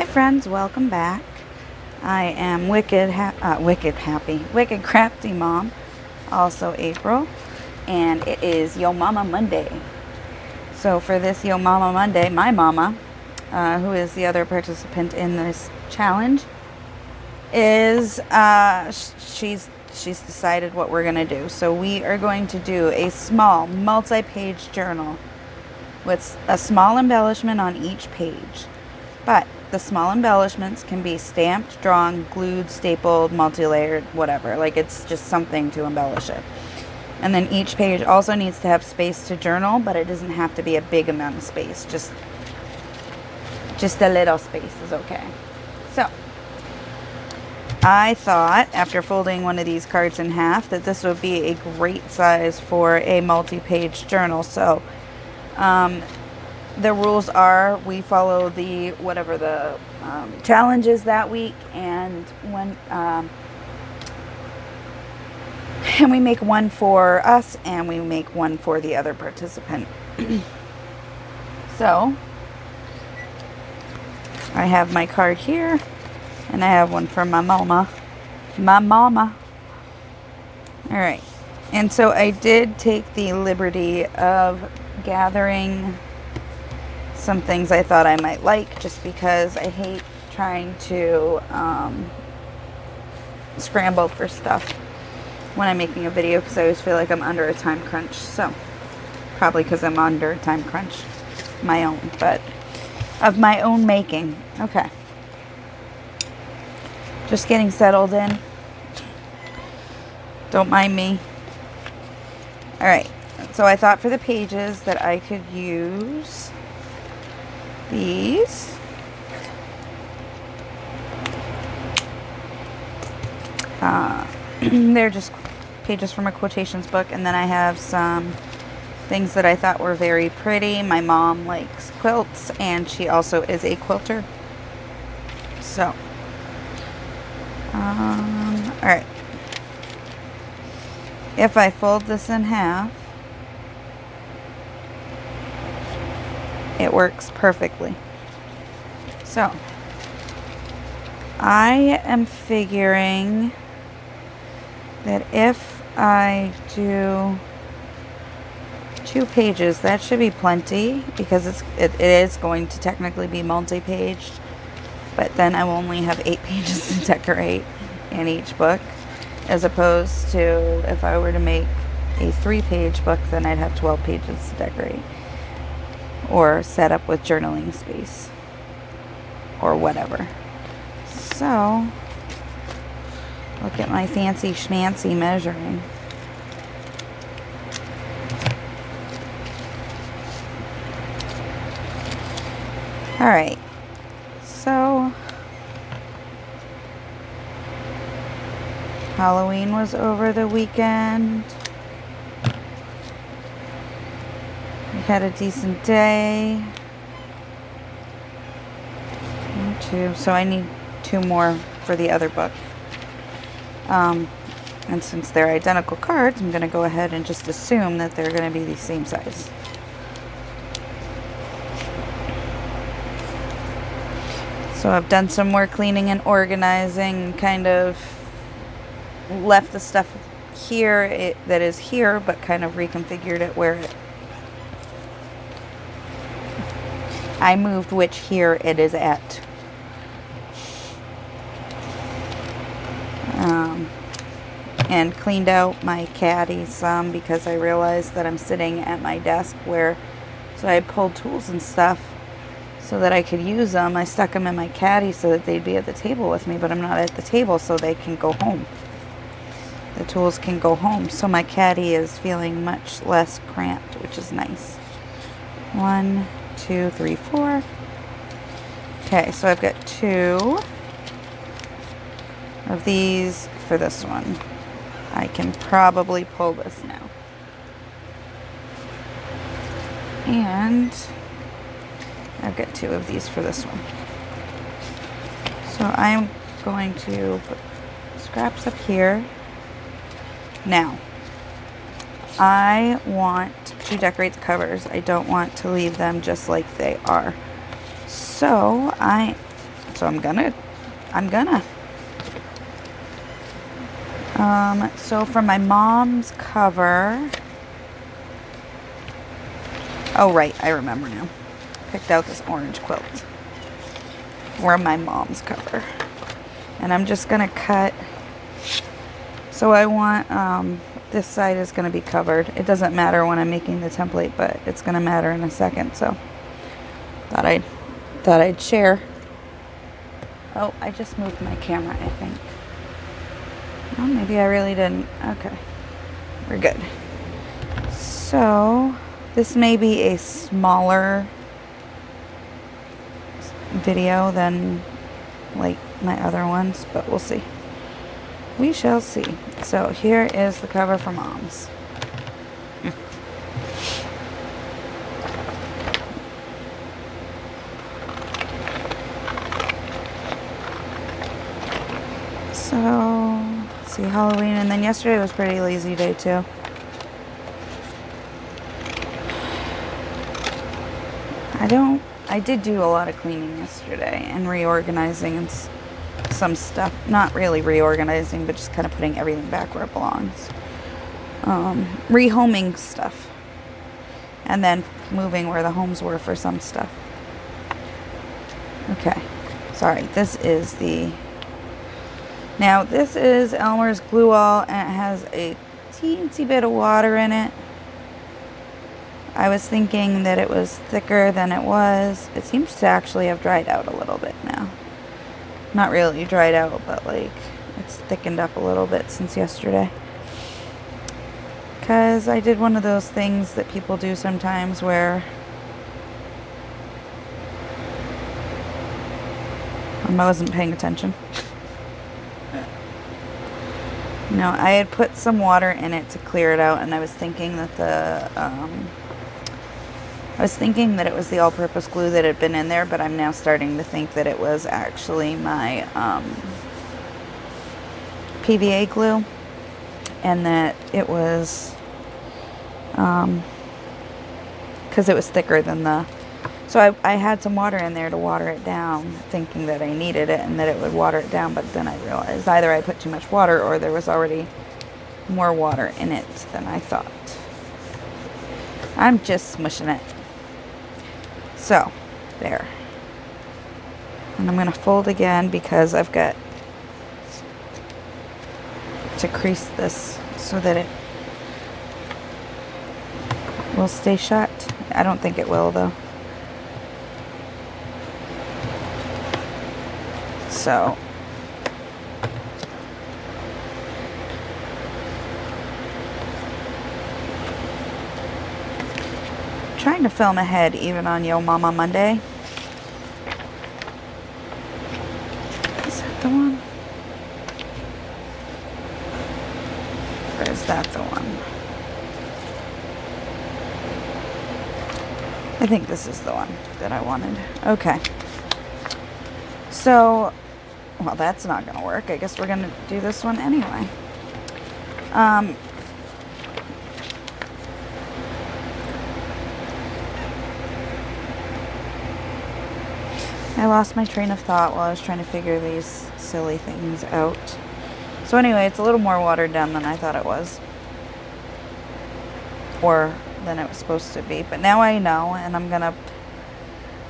friends, welcome back. I am wicked crafty mom, also April, and it is Yo Mama Monday. So for this Yo Mama Monday, my mama, who is the other participant in this challenge, is she's decided what we're gonna do. So we are going to do a small multi-page journal with a small embellishment on each page. But the small embellishments can be stamped, drawn, glued, stapled, multi-layered, whatever. Like, it's just something to embellish it. And then each page also needs to have space to journal, but it doesn't have to be a big amount of space. Just a little space is okay. So I thought, after folding one of these cards in half, that this would be a great size for a multi-page journal. So the rules are we follow the whatever the challenge is that week, and we make one for us and we make one for the other participant. So I have my card here, and I have one for my mama. All right, and so I did take the liberty of gathering some things I thought I might like, just because I hate trying to scramble for stuff when I'm making a video, because I always feel like I'm under a time crunch. So probably because I'm under a time crunch, my own, but of my own making. Okay, just getting settled in, don't mind me. All right, so I thought for the pages that I could use these. They're just pages from a quotations book, and then I have some things that I thought were very pretty. My mom likes quilts, and she also is a quilter. So, alright. If I fold this in half, it works perfectly. So I am figuring that if I do 2 pages, that should be plenty, because it is going to technically be multi-paged, but then I will only have 8 pages to decorate in each book, as opposed to if I were to make a 3-page book, then I'd have 12 pages to decorate or set up with journaling space or whatever. So look at my fancy schmancy measuring. All right, so Halloween was over the weekend. We had a decent day. 2, so I need 2 more for the other book. And since they're identical cards, I'm going to go ahead and just assume that they're going to be the same size. So I've done some more cleaning and organizing, kind of left the stuff here that is here, but kind of reconfigured it where I moved which here it is at. And cleaned out my caddy some, because I realized that I'm sitting at my desk so I pulled tools and stuff so that I could use them. I stuck them in my caddy so that they'd be at the table with me, but I'm not at the table, so they can go home. The tools can go home, so my caddy is feeling much less cramped, which is nice. 1, 2, 3, 4. Okay, so I've got 2 of these for this one. I can probably pull this now. And I've got 2 of these for this one. So I'm going to put scraps up here. Now, I want to decorate the covers. I don't want to leave them just like they are. So So I'm gonna. So for my mom's cover, oh right, I remember now. Picked out this orange quilt for my mom's cover. And I'm just gonna cut, so I want, this side is gonna be covered. It doesn't matter when I'm making the template, but it's gonna matter in a second, so thought I'd share. Oh, I just moved my camera, I think. Oh, maybe I really didn't. Okay, we're good. So this may be a smaller video than like my other ones, but we'll see. We shall see. So here is the cover for Mom's. So let's see, Halloween, and then yesterday was pretty lazy day too. I did do a lot of cleaning yesterday and reorganizing and some stuff. Not really reorganizing, but just kind of putting everything back where it belongs. Rehoming stuff. And then moving where the homes were for some stuff. Okay. Sorry, this is now this is Elmer's Glue All, and it has a teensy bit of water in it. I was thinking that it was thicker than it was. It seems to actually have dried out a little bit now. Not really dried out, but like it's thickened up a little bit since yesterday. Because I did one of those things that people do sometimes where I wasn't paying attention. No, I had put some water in it to clear it out, and I was thinking that it was the all-purpose glue that had been in there, but I'm now starting to think that it was actually my PVA glue, and that it was because it was thicker than the. So I had some water in there to water it down, thinking that I needed it and that it would water it down, but then I realized either I put too much water or there was already more water in it than I thought. I'm just smushing it. So, there. And I'm going to fold again because I've got to crease this so that it will stay shut. I don't think it will though. So, trying to film ahead even on Yo Mama Monday. Is that the one? Or is that the one? I think this is the one that I wanted. Okay. So, well, that's not going to work. I guess we're going to do this one anyway. I lost my train of thought while I was trying to figure these silly things out. So anyway, it's a little more watered down than I thought it was. Or than it was supposed to be. But now I know, and I'm going to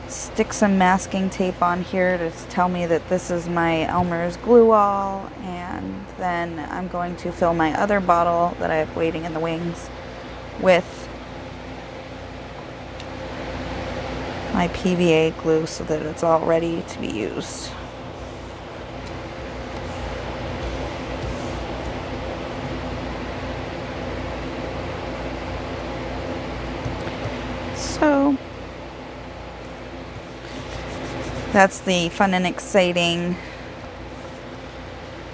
stick some masking tape on here to tell me that this is my Elmer's Glue All, and then I'm going to fill my other bottle that I have waiting in the wings with my PVA glue so that it's all ready to be used. So that's the fun and exciting.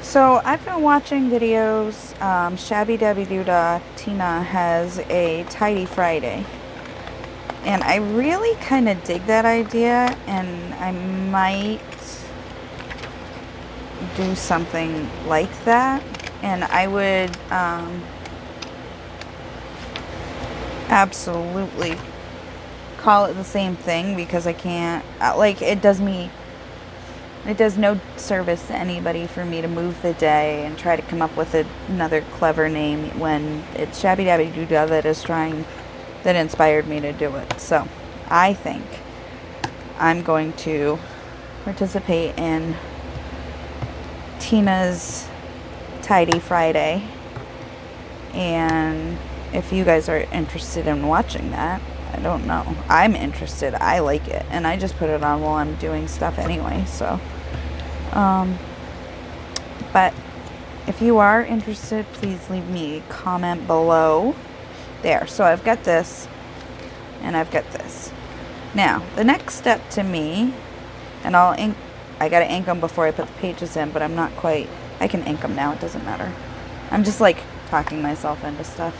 So I've been watching videos. Shabby Dabby Doodah Tina has a Tidy Friday. And I really kind of dig that idea, and I might do something like that. And I would absolutely call it the same thing, because I can't, like, it does me It does no service to anybody for me to move the day and try to come up with another clever name when it's Shabby Dabby Doo-Dah that inspired me to do it. So I think I'm going to participate in Tina's Tidy Friday, and if you guys are interested in watching that, I don't know. I'm interested. I like it, and I just put it on while I'm doing stuff anyway. So, but if you are interested, please leave me a comment below. There. So I've got this, and I've got this. Now the next step to me, and I gotta ink them before I put the pages in, but I'm not quite. I can ink them now. It doesn't matter. I'm just like talking myself into stuff.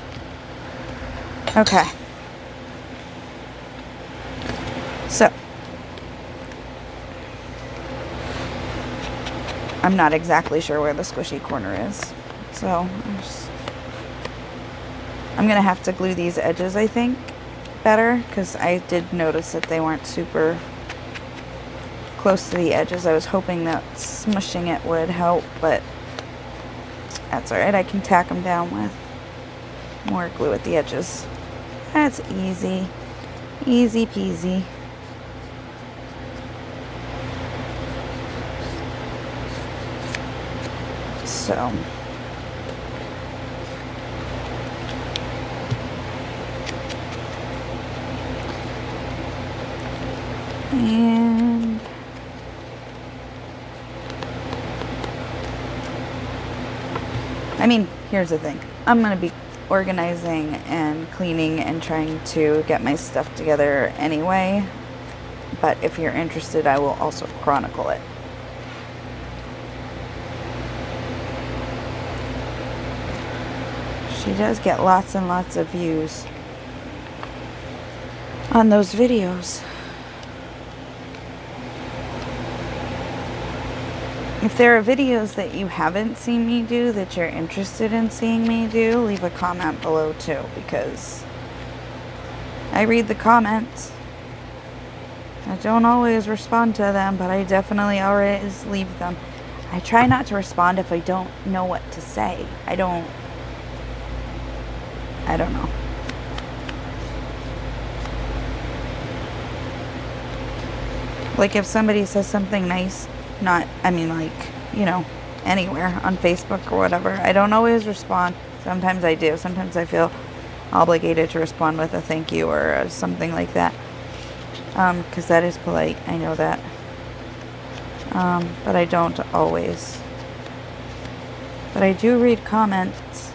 Okay. So, I'm not exactly sure where the squishy corner is. So, I'm going to have to glue these edges, I think, better, because I did notice that they weren't super close to the edges. I was hoping that smushing it would help, but that's alright. I can tack them down with more glue at the edges. That's easy. Easy peasy. So, and I mean, here's the thing. I'm going to be organizing and cleaning and trying to get my stuff together anyway. But if you're interested, I will also chronicle it. She does get lots and lots of views on those videos. If there are videos that you haven't seen me do that you're interested in seeing me do, leave a comment below too, because I read the comments. I don't always respond to them, but I definitely always leave them. I try not to respond if I don't know what to say. I don't know. Like if somebody says something nice, anywhere on Facebook or whatever, I don't always respond. Sometimes I do. Sometimes I feel obligated to respond with a thank you or something like that. Because that is polite. I know that. But I don't always. But I do read comments.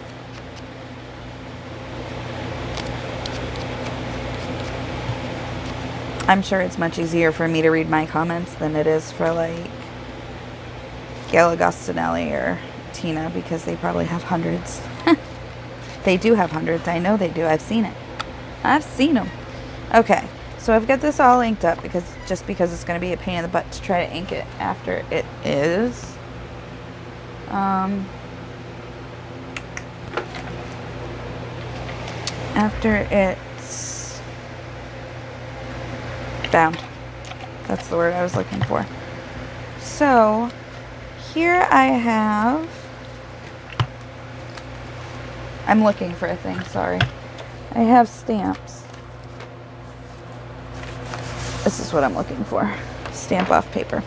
I'm sure it's much easier for me to read my comments than it is for like Gail Agostinelli or Tina, because they probably have hundreds. They do have hundreds. I know they do. I've seen it. I've seen them. Okay, so I've got this all inked up because it's going to be a pain in the butt to try to ink it after it is. After it's bound. That's the word I was looking for. So here I'm looking for a thing, sorry. I have stamps. This is what I'm looking for. Stamp off paper.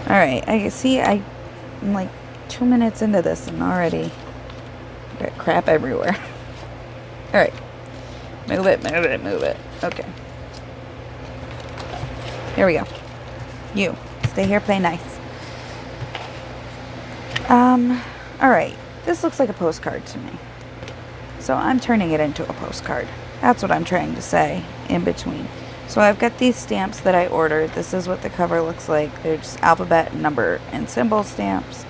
Alright, I see I'm like 2 minutes into this and already got crap everywhere. Alright. Move it, move it, move it. Okay. Here we go. You. Stay here, play nice. Alright. This looks like a postcard to me. So I'm turning it into a postcard. That's what I'm trying to say in between. So I've got these stamps that I ordered. This is what the cover looks like. They're just alphabet, number, and symbol stamps.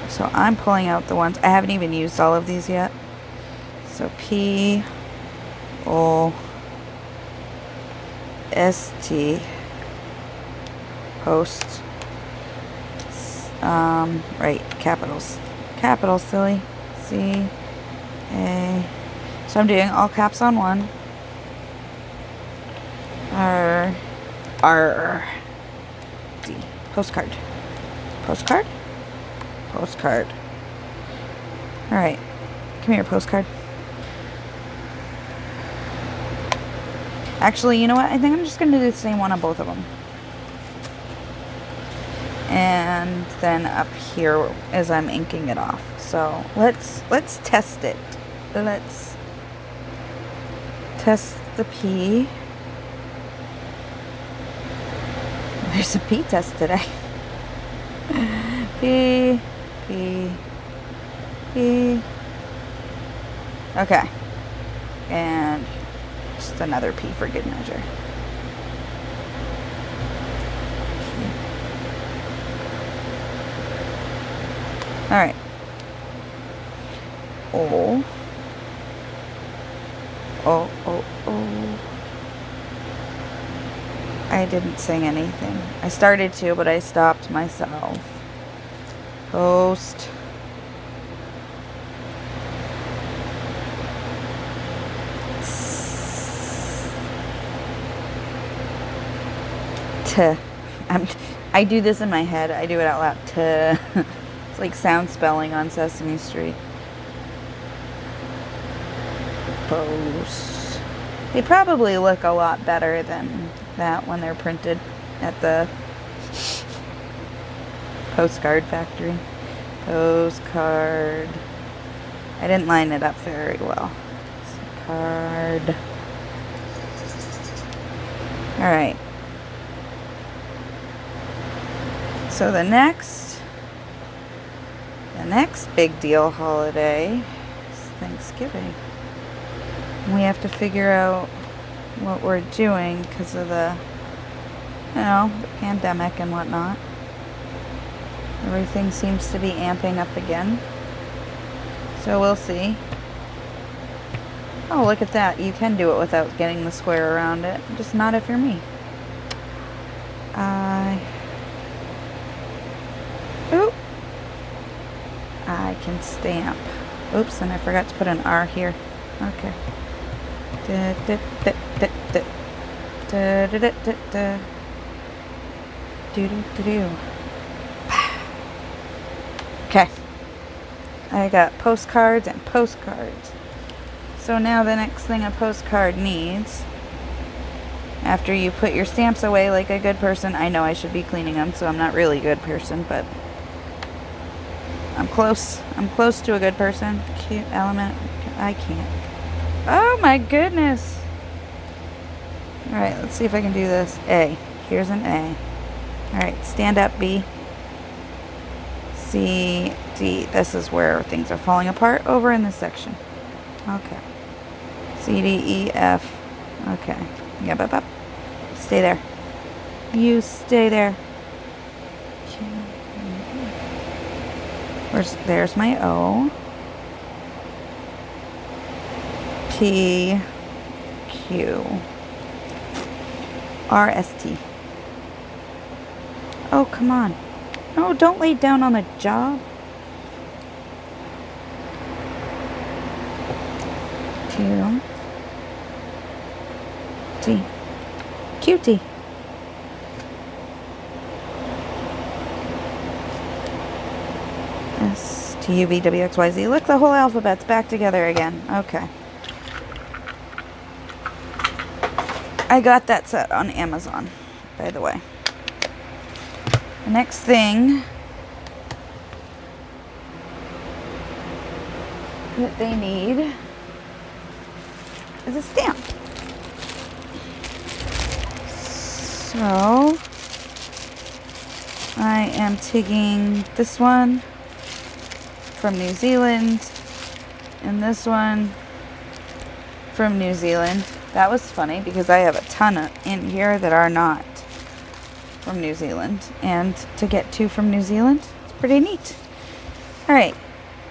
So I'm pulling out the ones. I haven't even used all of these yet. So P O S T post. Right, capitals. Capitals, silly. C A. So I'm doing all caps on one. R D. Postcard. Postcard? Postcard. Alright. Come here, postcard. Actually, you know what? I think I'm just going to do the same one on both of them. And then up here as I'm inking it off. So let's test it. Let's test the P. There's a P test today. P. Okay. And just another P for good measure. All right. Oh. I didn't sing anything. I started to, but I stopped myself. Post. I do this in my head. I do it out loud. It's like sound spelling on Sesame Street. Post. They probably look a lot better than that when they're printed at the postcard factory. Postcard. I didn't line it up very well. Card. Alright. So the next big deal holiday is Thanksgiving. We have to figure out what we're doing because of the, the pandemic and whatnot. Everything seems to be amping up again. So we'll see. Oh, look at that. You can do it without getting the square around it. Just not if you're me. Ooh. I can stamp. Oops, and I forgot to put an R here. Okay. Okay. I got postcards and postcards. So now the next thing a postcard needs, after you put your stamps away like a good person, I know I should be cleaning them, so I'm not really a good person, but I'm close. I'm close to a good person. Cute element. I can't. Oh my goodness. Alright, let's see if I can do this. A. Here's an A. Alright, stand up, B. C, D. This is where things are falling apart over in this section. Okay. C, D, E, F. Okay. Yep, up, up. Stay there. You stay there. There's my O. P, Q, R, S, T. Oh, come on. No, don't lay down on the job. Q, T, Q, T. S, T, U, V, W, X, Y, Z. Look, the whole alphabet's back together again. Okay. I got that set on Amazon, by the way. The next thing that they need is a stamp. So I am taking this one from New Zealand and this one from New Zealand. That was funny because I have a ton in here that are not from New Zealand, and to get two from New Zealand, it's pretty neat. Alright,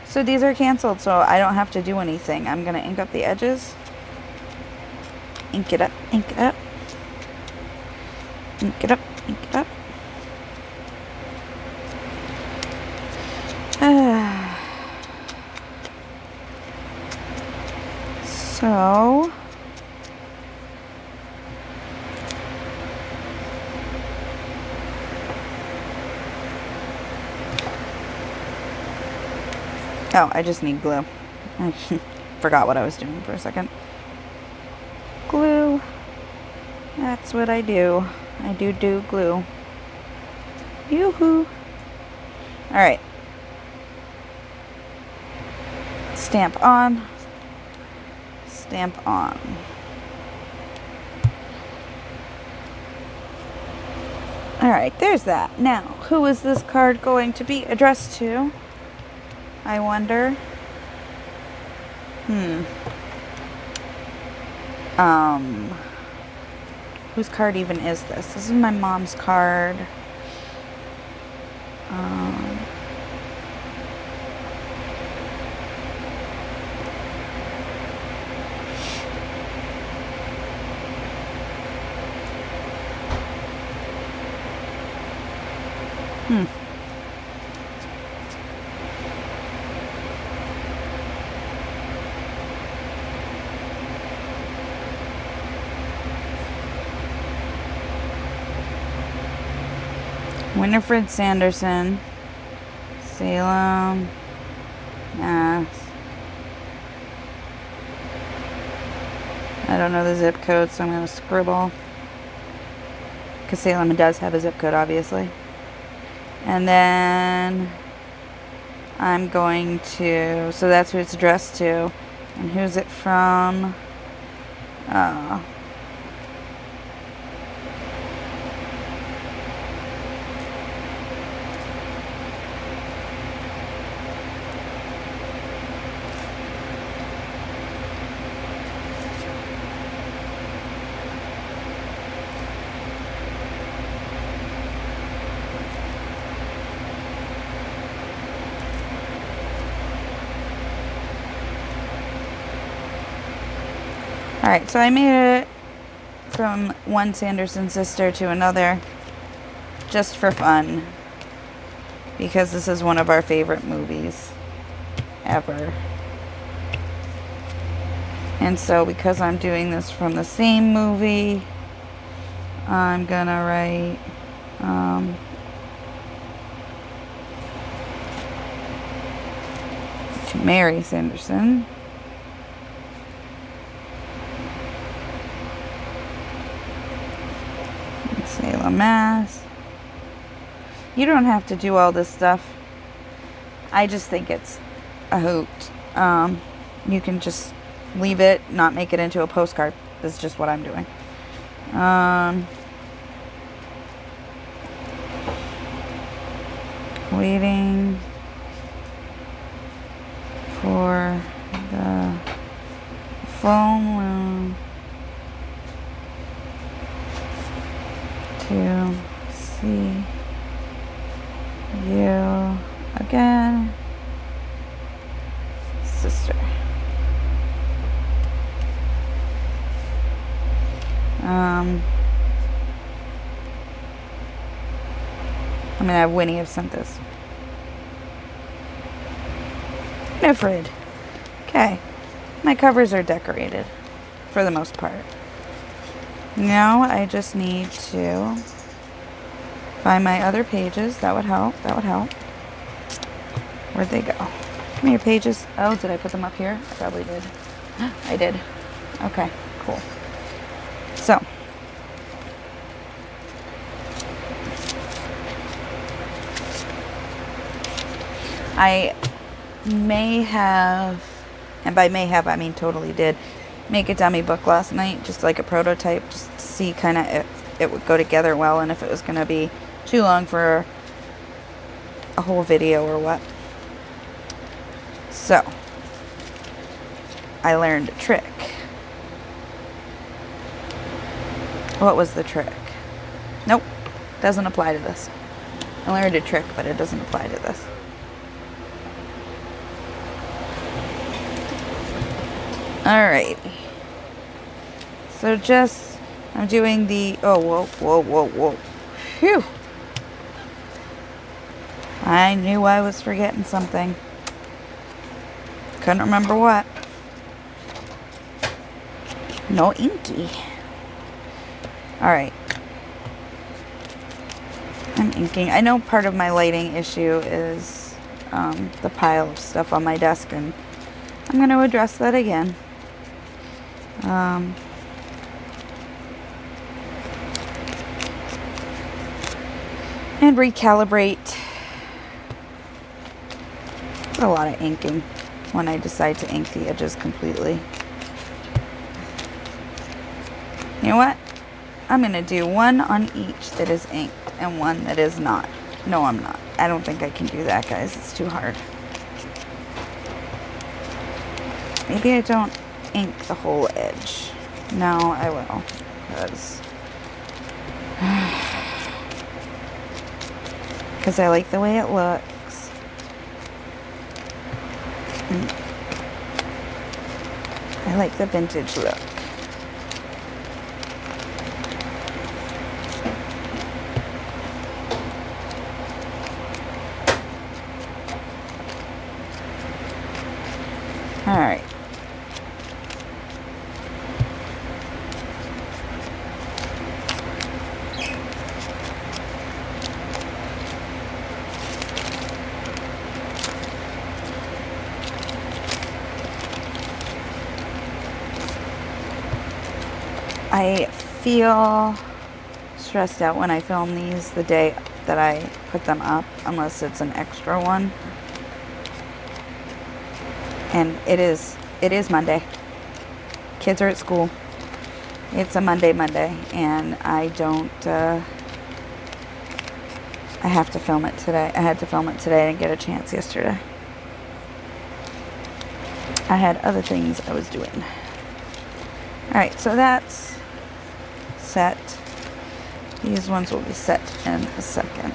so these are canceled, so I don't have to do anything. I'm gonna ink up the edges. Ink it up, ink it up. Ink it up, ink it up. So Oh, I just need glue. I forgot what I was doing for a second. Glue. That's what I do. I do glue. Yoo-hoo. Alright. Stamp on. Stamp on. Alright, there's that. Now, who is this card going to be addressed to? I wonder. Whose card even is this? This is my mom's card. Winifred Sanderson, Salem, Mass. I don't know the zip code, so I'm going to scribble. Because Salem does have a zip code, obviously. And then I'm going to, so that's who it's addressed to. And who's it from? Alright, so I made it from one Sanderson sister to another just for fun, because this is one of our favorite movies ever. And so because I'm doing this from the same movie, I'm gonna write to Mary Sanderson. Salem, Mass. You don't have to do all this stuff. I just think it's a hoot. You can just leave it, not make it into a postcard. That's just what I'm doing. Waiting for the phone room to see you again, sister. I mean, I wouldn't have sent this. Winifred. Okay. My covers are decorated for the most part. Now I just need to find my other pages. That would help. That would help. Where'd they go? Come here, pages. Oh, did I put them up here? I probably did. I did. Okay, cool. So. I may have, and by may have I mean totally did, make a dummy book last night, just like a prototype, just to see kind of if it would go together well and if it was going to be too long for a whole video or what. So, I learned a trick. What was the trick? Nope, doesn't apply to this. I learned a trick, but it doesn't apply to this. Alright. So just, I'm doing the, oh, whoa. Phew. I knew I was forgetting something. Couldn't remember what. No inky. Alright. I'm inking. I know part of my lighting issue is the pile of stuff on my desk, and I'm going to address that again. And recalibrate. It's a lot of inking when I decide to ink the edges completely. You know what? I'm going to do one on each that is inked and one that is not. No, I'm not. I don't think I can do that, guys. It's too hard. Maybe I don't ink the whole edge. No, I will. Because I like the way it looks. I like the vintage look. All right. I feel stressed out when I film these the day that I put them up, unless it's an extra one. And it is Monday. Kids are at school. It's a Monday, and I don't, I have to film it today. I had to film it today. I didn't get a chance yesterday. I had other things I was doing. Alright, so that's set. These ones will be set in a second.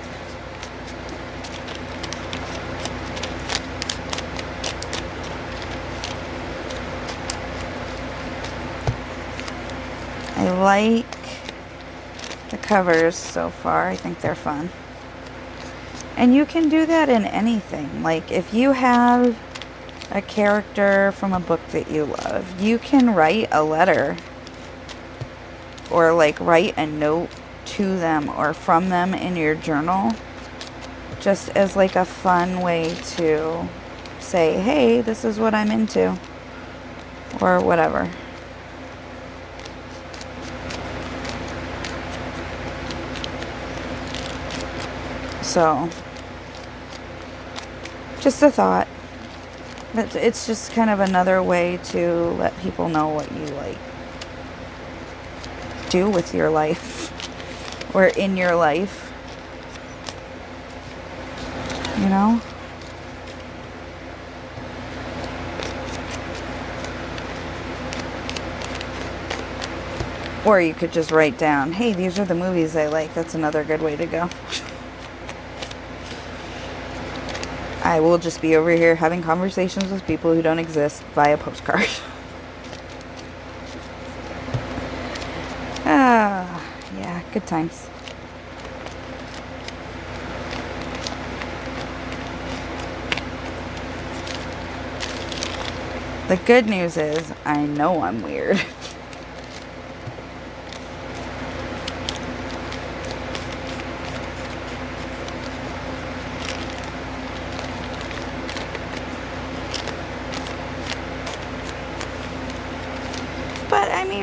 I like the covers so far. I think they're fun. And you can do that in anything. Like if you have a character from a book that you love, you can write a letter or like write a note to them or from them in your journal, just as like a fun way to say, hey, this is what I'm into, or whatever. So, just a thought. But it's just kind of another way to let people know what you like do with your life or in your life. You know? Or you could just write down, hey, these are the movies I like. That's another good way to go. I will just be over here having conversations with people who don't exist via postcard. Yeah, good times. The good news is, I know I'm weird.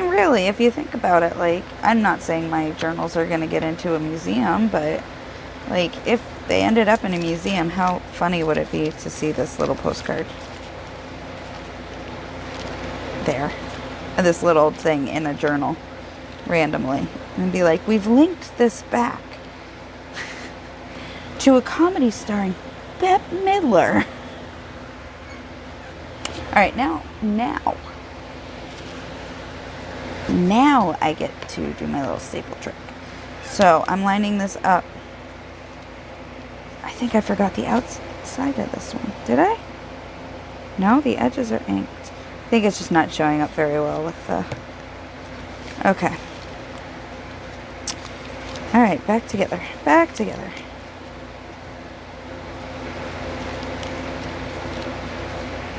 Really, if you think about it, like, I'm not saying my journals are going to get into a museum, but like if they ended up in a museum, how funny would it be to see this little postcard there, this little thing in a journal randomly, and be like, we've linked this back to a comedy starring Bette Midler. All right, now I get to do my little staple trick. So I'm lining this up. I think I forgot the outside of this one. Did I? No, the edges are inked. I think it's just not showing up very well with the... Okay. All right, back together. Back together.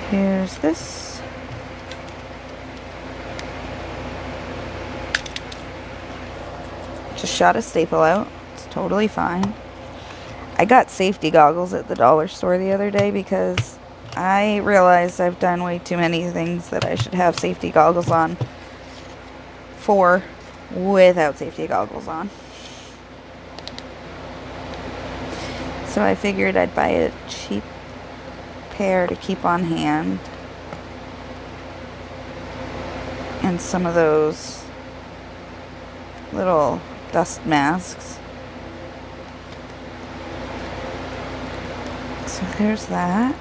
Here's this. Just shot a staple out. It's totally fine. I got safety goggles at the dollar store the other day because I realized I've done way too many things that I should have safety goggles on for without safety goggles on. So I figured I'd buy a cheap pair to keep on hand. And some of those little dust masks. So there's that.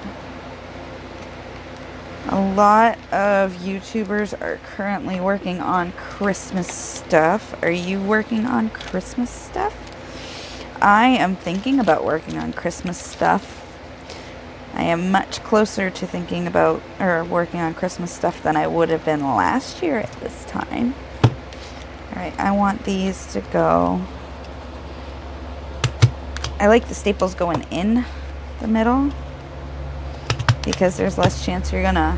A lot of YouTubers are currently working on Christmas stuff. Are you working on Christmas stuff? I am thinking about working on Christmas stuff. I am much closer to thinking about or working on Christmas stuff than I would have been last year at this time. Alright, I want these to go. I like the staples going in the middle because there's less chance you're gonna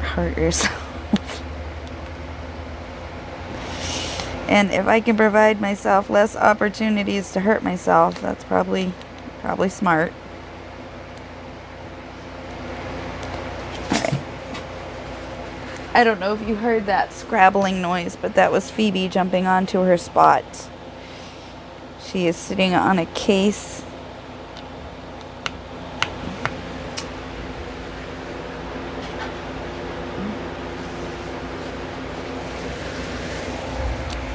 hurt yourself. And if I can provide myself less opportunities to hurt myself, that's probably smart. Alright. I don't know if you heard that scrabbling noise, but that was Phoebe jumping onto her spot. She is sitting on a case.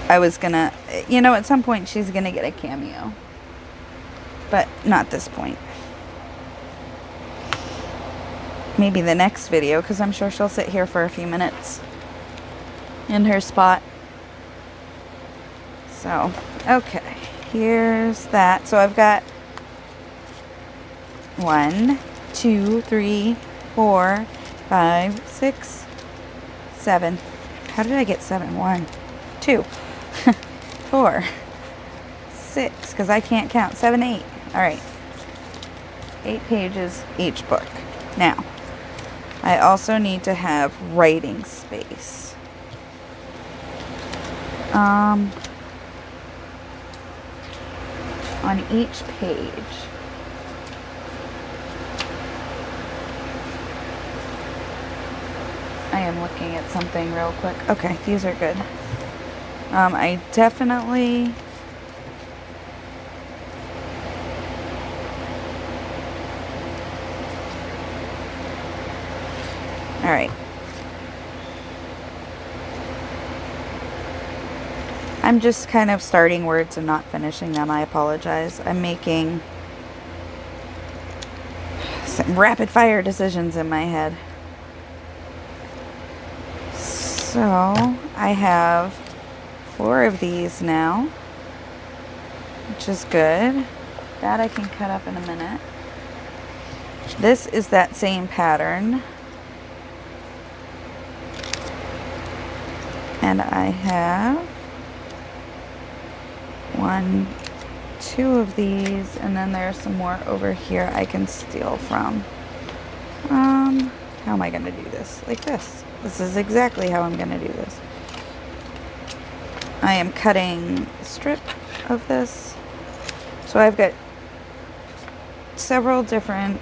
I was gonna, at some point she's gonna get a cameo. But not this point. Maybe the next video, because I'm sure she'll sit here for a few minutes in her spot. So, okay. Here's that. So I've got 1, 2, 3, 4, 5, 6, 7. How did I get 7? 1, 2, 4, 6, because I can't count. 7, 8. All right. 8 pages each book. Now, I also need to have writing space. On each page. I am looking at something real quick. Okay, these are good. I definitely... All right. I'm just kind of starting words and not finishing them. I apologize. I'm making some rapid fire decisions in my head. So I have 4 of these now, which is good. That I can cut up in a minute. This is that same pattern. And I have 1, 2 of these, and then there's some more over here I can steal from. How am I going to do this? Like this. This is exactly how I'm going to do this. I am cutting a strip of this. So I've got several different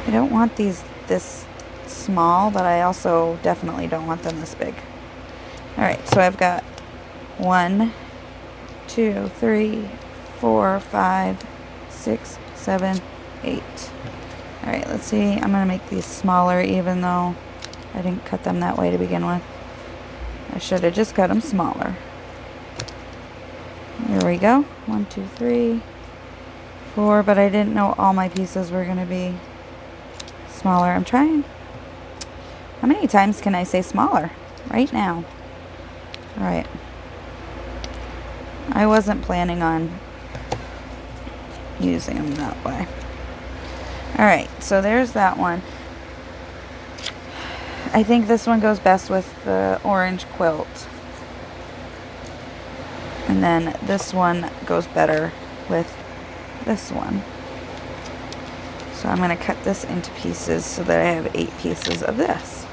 I don't want these this small, but I also definitely don't want them this big. Alright, so I've got 1, 2, 3, 4, 5, 6, 7, 8. Alright, let's see. I'm going to make these smaller even though I didn't cut them that way to begin with. I should have just cut them smaller. Here we go. 1, 2, 3, 4, but I didn't know all my pieces were going to be smaller. I'm trying. How many times can I say smaller? Right now. Alright. I wasn't planning on using them that way. Alright, so there's that one. I think this one goes best with the orange quilt. And then this one goes better with this one. So I'm going to cut this into pieces so that I have 8 pieces of this.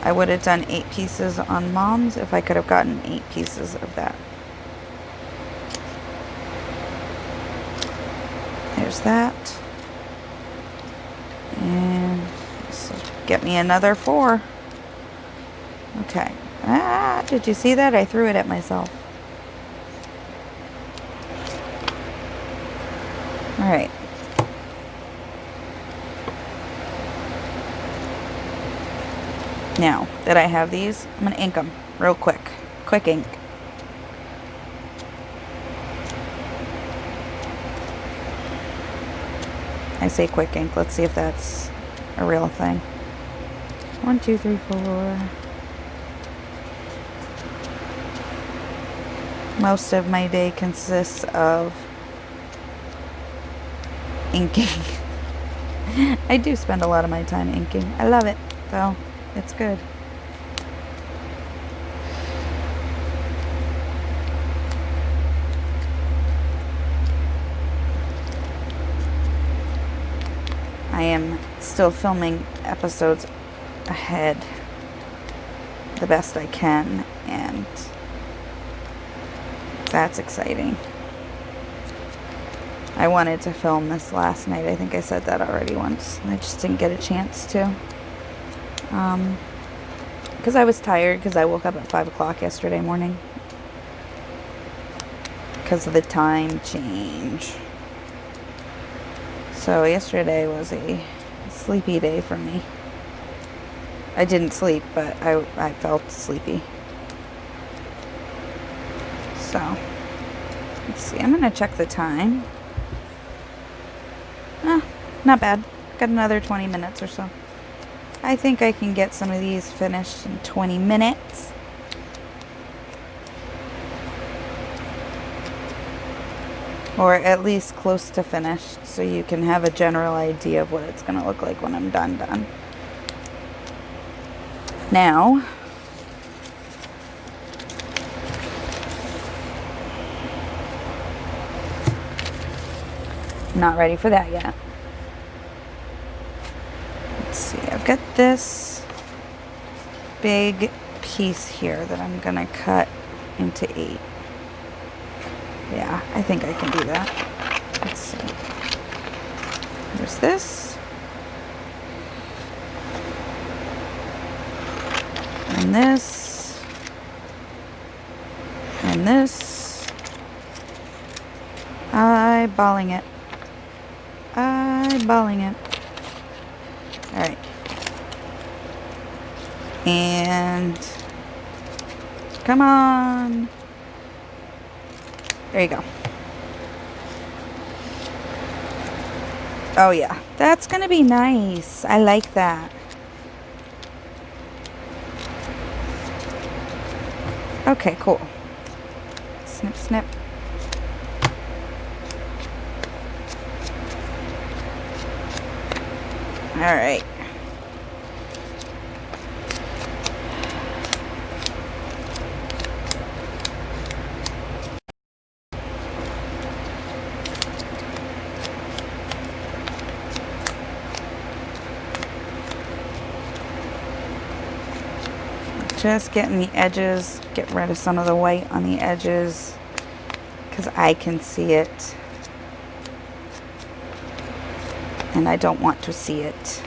I would have done 8 pieces on Mom's if I could have gotten 8 pieces of that. There's that. And this will get me another 4. Okay. Ah, did you see that? I threw it at myself. All right. Now that I have these, I'm going to ink them real quick. Quick ink. I say quick ink. Let's see if that's a real thing. 1, 2, 3, 4. Most of my day consists of inking. I do spend a lot of my time inking. I love it, though. It's good. I am still filming episodes ahead the best I can, and that's exciting. I wanted to film this last night. I think I said that already once. I just didn't get a chance to. Because I was tired, because I woke up at 5 o'clock yesterday morning. Because of the time change. So yesterday was a sleepy day for me. I didn't sleep, but I felt sleepy. So, let's see. I'm going to check the time. Not bad. Got another 20 minutes or so. I think I can get some of these finished in 20 minutes. Or at least close to finished, so you can have a general idea of what it's going to look like when I'm done. Now, I'm not ready for that yet. Let's see, I've got this big piece here that I'm going to cut into 8. Yeah, I think I can do that. Let's see. There's this. And this. And this. Eyeballing it. Eyeballing it. Alright. And come on. There you go. Oh yeah, that's gonna be nice. I like that. Okay, cool. Snip, snip. All right. Just getting the edges, get rid of some of the white on the edges because I can see it and I don't want to see it.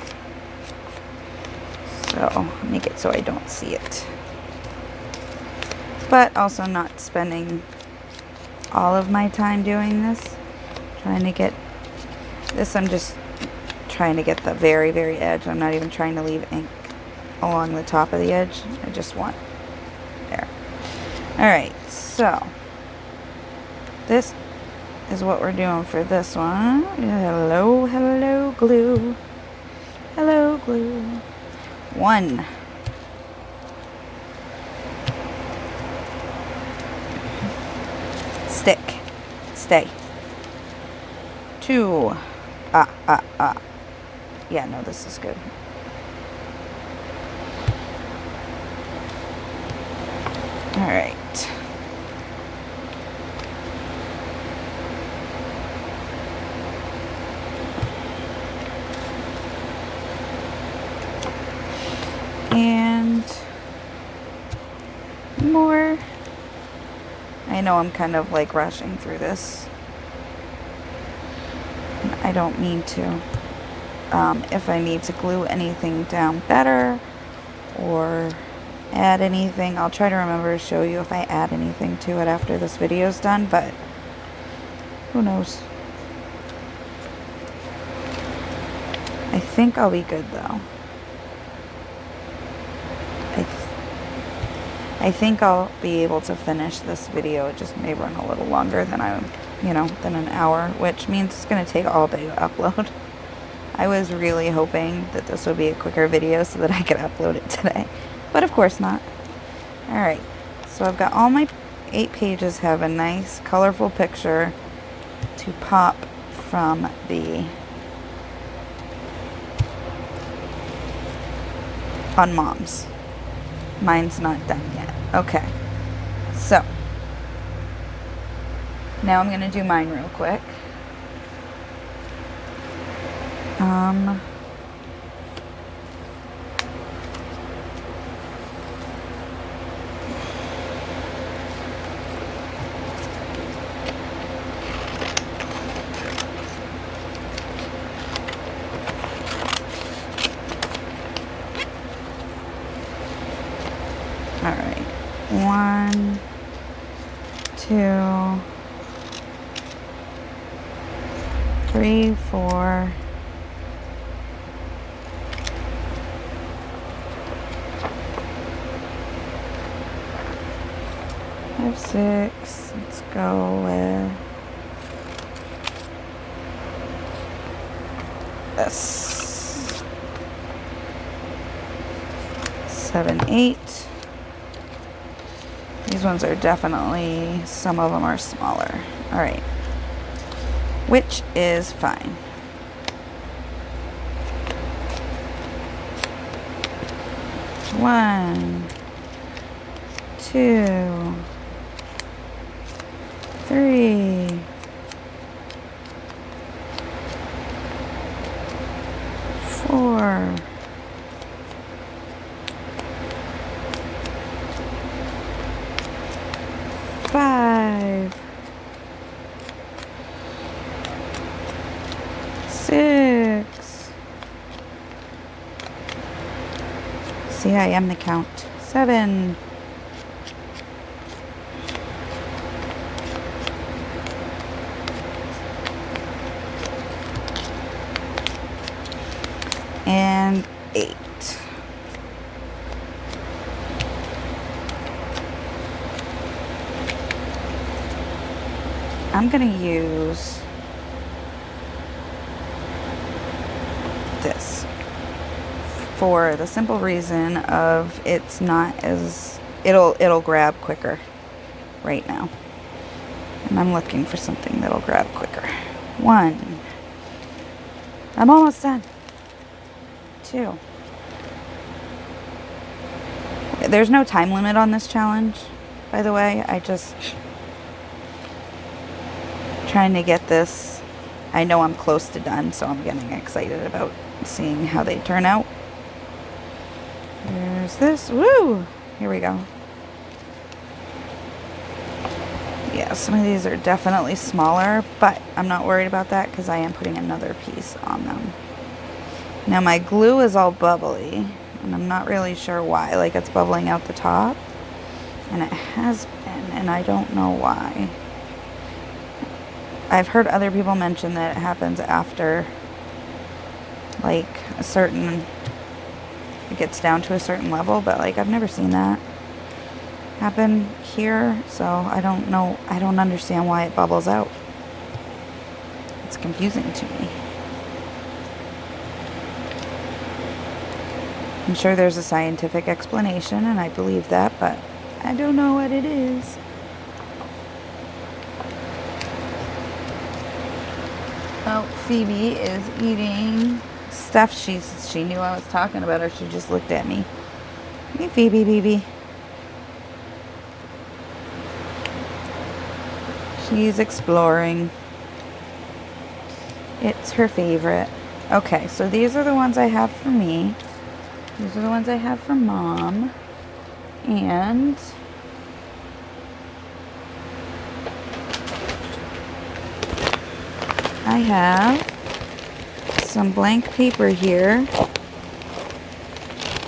So make it so I don't see it. But also not spending all of my time doing this. Trying to get this, I'm just trying to get the very, very edge. I'm not even trying to leave ink along the top of the edge. I just want there. Alright, so this is what we're doing for this one. Hello, hello, glue. Hello, glue. 1. Stick. Stay. 2. Yeah, no, this is good. All right. more. I know I'm kind of like rushing through this. I don't mean to. If I need to glue anything down better or add anything, I'll try to remember to show you if I add anything to it after this video's done, but who knows. I think I'll be good though. I think I'll be able to finish this video. It just may run a little longer than than an hour, which means it's going to take all day to upload. I was really hoping that this would be a quicker video so that I could upload it today, but of course not. Alright, so I've got all my 8 pages have a nice colorful picture to pop from the on Mom's. Mine's not done yet. Okay, so now I'm going to do mine real quick. All right, 1, 2, 3, 4, 5, 6. Let's go with this. 7, 8. These ones are definitely, some of them are smaller. All right, which is fine. One, 2, 3, 4, 5, 6. See, I am the count. 7. And 8. I'm going to use this for the simple reason of it's not as, it'll grab quicker right now. And I'm looking for something that'll grab quicker. 1. I'm almost done. 2. There's no time limit on this challenge, by the way. I just trying to get this. I know I'm close to done, so I'm getting excited about seeing how they turn out. There's this. Woo! Here we go. Yeah, some of these are definitely smaller, but I'm not worried about that because I am putting another piece on them. Now my glue is all bubbly, and I'm not really sure why. Like, it's bubbling out the top, and it has been, and I don't know why. I've heard other people mention that it happens after, like, a certain, it gets down to a certain level, but, like, I've never seen that happen here, so I don't know, I don't understand why it bubbles out. It's confusing to me. I'm sure there's a scientific explanation, and I believe that, but I don't know what it is. Oh, Phoebe is eating stuff she knew I was talking about her. She just looked at me. Hey, Phoebe, baby. She's exploring. It's her favorite. Okay, so these are the ones I have for me. These are the ones I have for Mom. And I have some blank paper here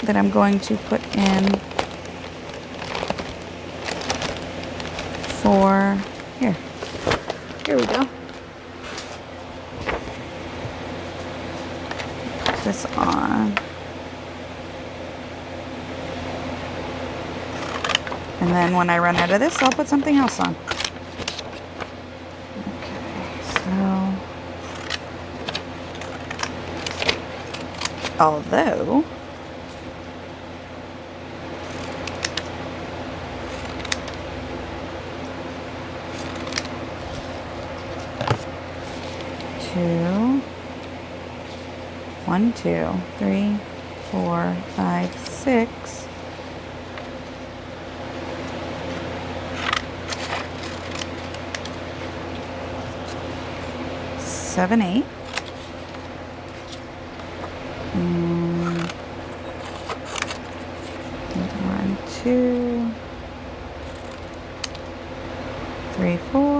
that I'm going to put in for, here we go. Put this on. And then when I run out of this, I'll put something else on. Okay, so, although, one, two, three, 4, 5, 6. 7, 8. 1, 2, 3, 4.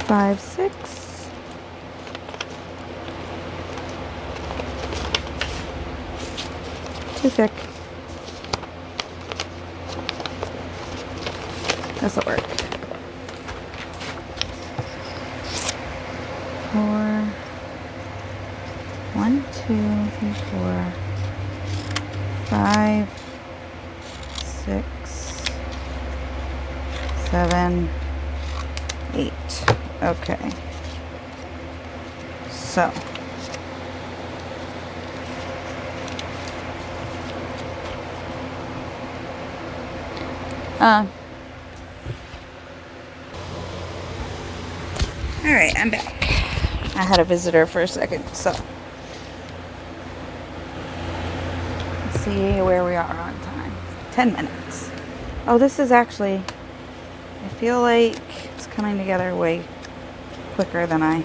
5, 6. Too thick. This'll work. 4. 1, 2, 3, 4. 5, 6, 7, 8. Okay. So. Alright, I'm back. I had a visitor for a second, so. Let's see where we are on time. 10 minutes. Oh, this is actually, I feel like it's coming together way quicker than I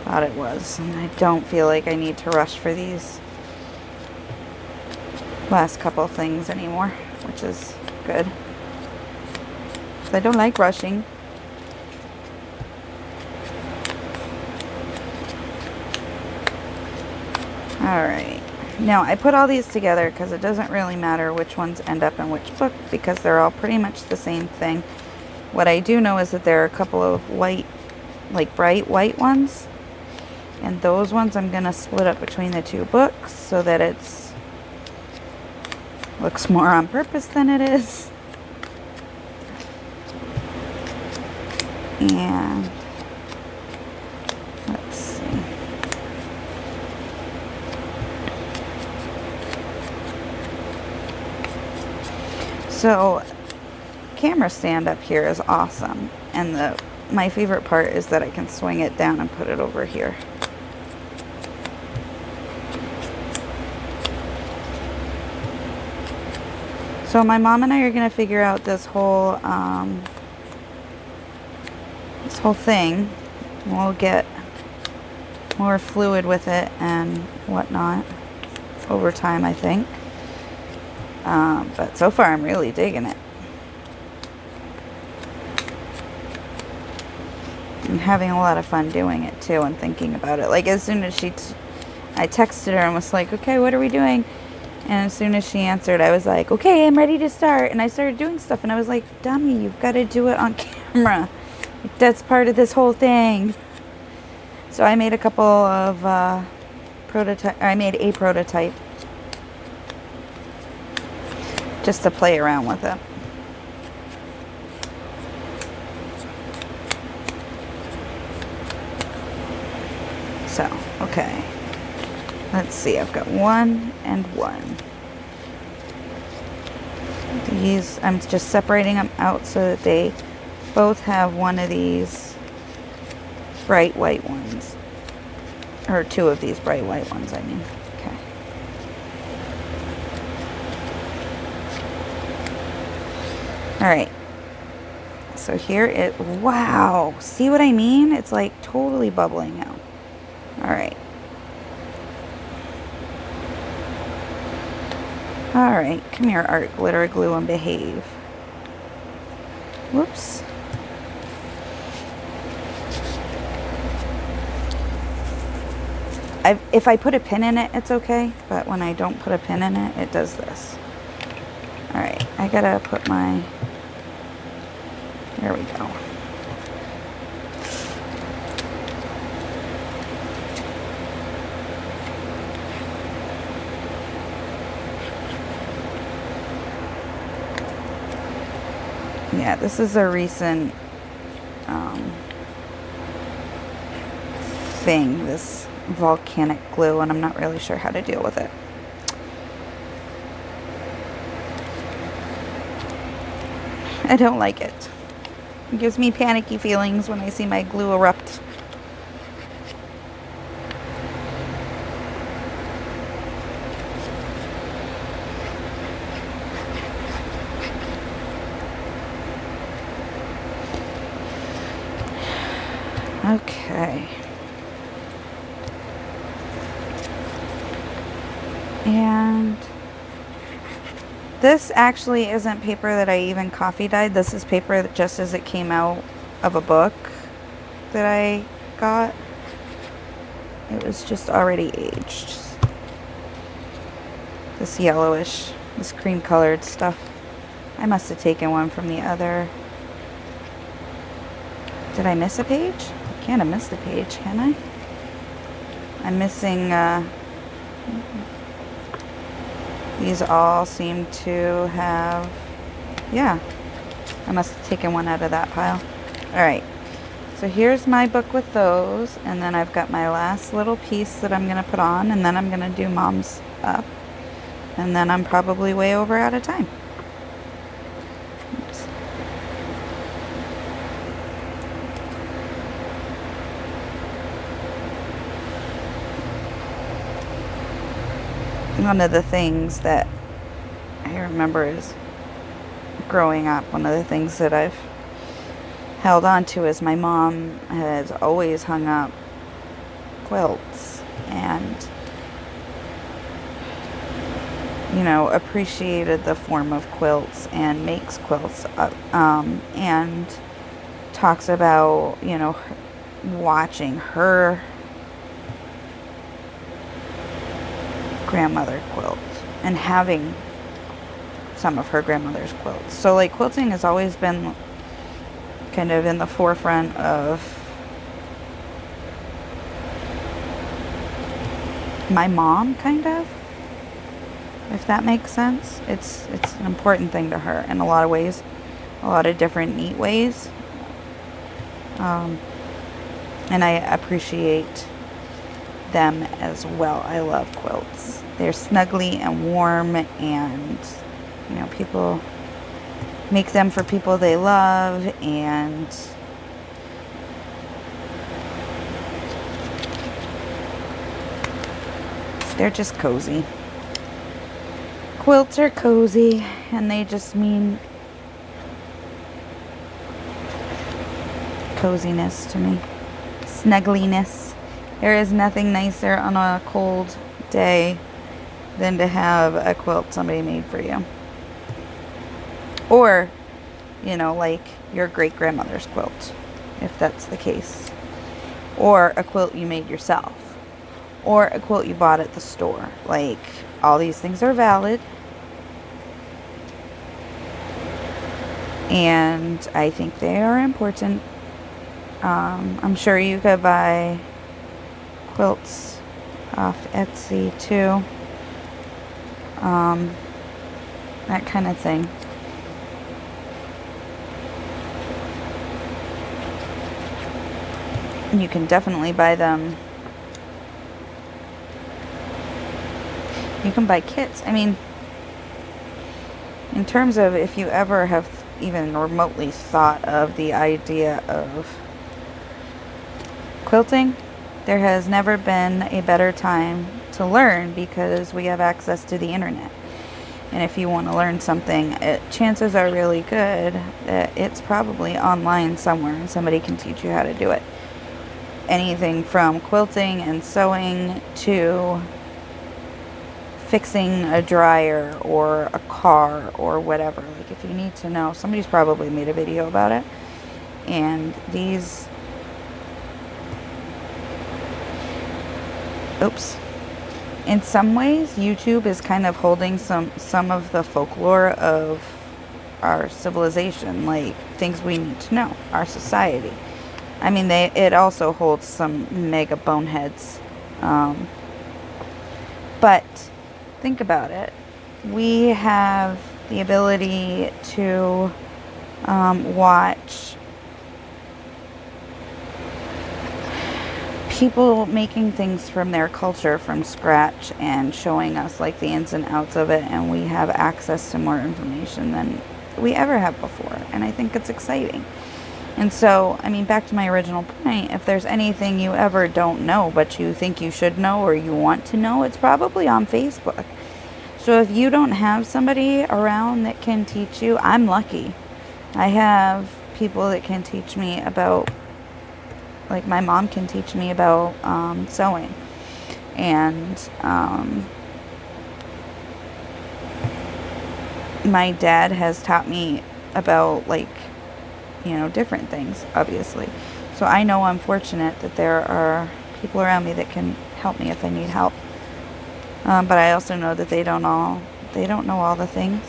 thought it was. And I don't feel like I need to rush for these last couple things anymore, which is good. I don't like rushing. Alright, now I put all these together because it doesn't really matter which ones end up in which book because they're all pretty much the same thing. What I do know is that there are a couple of white, like bright white ones, and those ones I'm going to split up between the two books so that it's looks more on purpose than it is. And let's see. So, camera stand up here is awesome, and my favorite part is that I can swing it down and put it over here. So my mom and I are going to figure out this whole thing. We'll get more fluid with it and whatnot over time, I think. But so far I'm really digging it. I'm having a lot of fun doing it too and thinking about it. Like as soon as I texted her and was like, okay, what are we doing? And as soon as she answered, I was like, okay, I'm ready to start. And I started doing stuff and I was like, dummy, you've got to do it on camera. Like, that's part of this whole thing. So I made a couple of I made a prototype just to play around with it. So, okay. Let's see, I've got 1 and 1. These, I'm just separating them out so that they both have one of these bright white ones. Or 2 of these bright white ones, I mean. Okay. Alright. So here it, wow. See what I mean? It's like totally bubbling out. Alright. Alright, come here, art, glitter, glue, and behave. Whoops. If I put a pin in it, it's okay, but when I don't put a pin in it, it does this. Alright, I gotta put my... There we go. Yeah, this is a recent thing, this volcanic glue, and I'm not really sure how to deal with it. I don't like it. It gives me panicky feelings when I see my glue erupt. Okay. And this actually isn't paper that I even coffee dyed. This is paper that just as it came out of a book that I got. It was just already aged. This yellowish, this cream colored stuff. I must have taken one from the other. Did I miss a page? I can't have missed a page, can I? I'm missing, these all seem to have, yeah, I must have taken one out of that pile. Alright, so here's my book with those, and then I've got my last little piece that I'm going to put on, and then I'm going to do Mom's up, and then I'm probably way over out of time. Oops. One of the things that I remember is growing up, one of the things that I've held on to is my mom has always hung up quilts and, you know, appreciated the form of quilts and makes quilts and talks about, you know, watching her grandmother quilt and having some of her grandmother's quilts. So like quilting has always been kind of in the forefront of my mom, kind of, if that makes sense. It's an important thing to her in a lot of ways, a lot of different neat ways, and I appreciate them as well. I love quilts. They're snuggly and warm, and you know, people make them for people they love, and they're just cozy. Quilts are cozy, and they just mean coziness to me. Snuggliness. There is nothing nicer on a cold day than to have a quilt somebody made for you. Or, you know, like your great-grandmother's quilt, if that's the case. Or a quilt you made yourself. Or a quilt you bought at the store. Like, all these things are valid. And I think they are important. I'm sure you could buy quilts off Etsy too. That kind of thing. And you can definitely buy them. You can buy kits. I mean, in terms of if you ever have even remotely thought of the idea of quilting, there has never been a better time to learn, because we have access to the internet. And if you want to learn something, chances are really good that it's probably online somewhere and somebody can teach you how to do it. Anything from quilting and sewing to fixing a dryer or a car or whatever. Like if you need to know, somebody's probably made a video about it. And these, oops. In some ways, YouTube is kind of holding some of the folklore of our civilization, like things we need to know, our society. I mean, it also holds some mega boneheads. But think about it. We have the ability to watch people making things from their culture from scratch and showing us like the ins and outs of it, and we have access to more information than we ever have before, and I think it's exciting. And so, I mean, back to my original point, if there's anything you ever don't know but you think you should know or you want to know, it's probably on Facebook. So if you don't have somebody around that can teach you, I'm lucky. I have people that can teach me about, like my mom can teach me about sewing. And my dad has taught me about, like, you know, different things, obviously. So I know I'm fortunate that there are people around me that can help me if I need help. But I also know that they don't know all the things.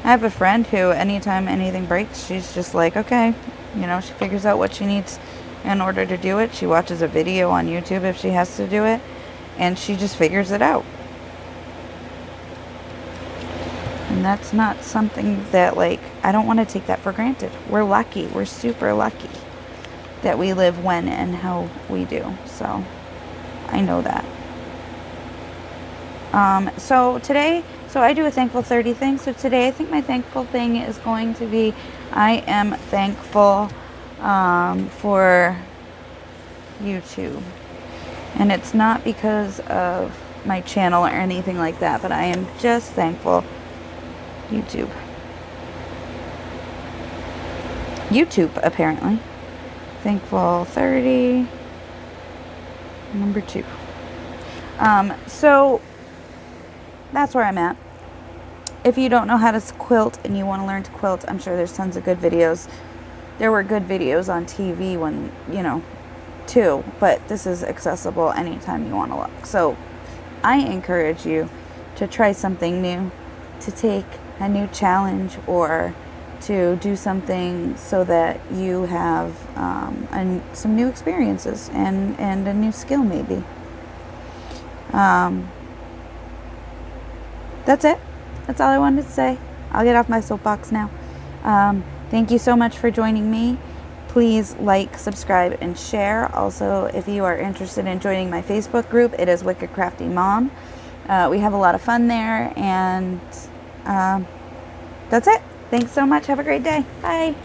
I have a friend who, anytime anything breaks, she's just like, okay, you know, she figures out what she needs in order to do it. She watches a video on YouTube if she has to do it, and she just figures it out. And that's not something that, like, I don't want to take that for granted. We're lucky. We're super lucky that we live when and how we do. So I know that. So today, I do a thankful 30 thing. So today I think my thankful thing is going to be, I am thankful for YouTube. And it's not because of my channel or anything like that, but I am just thankful. YouTube, apparently. Thankful 30, number 2. So that's where I'm at. If you don't know how to quilt and you want to learn to quilt, I'm sure there's tons of good videos. There were good videos on TV when, you know, too, but this is accessible anytime you want to look. So I encourage you to try something new, to take a new challenge, or to do something so that you have some new experiences and a new skill maybe. That's it. That's all I wanted to say. I'll get off my soapbox now. Thank you so much for joining me. Please like, subscribe, and share. Also, if you are interested in joining my Facebook group, it is Wicked Crafty Mom. We have a lot of fun there, and that's it. Thanks so much. Have a great day. Bye.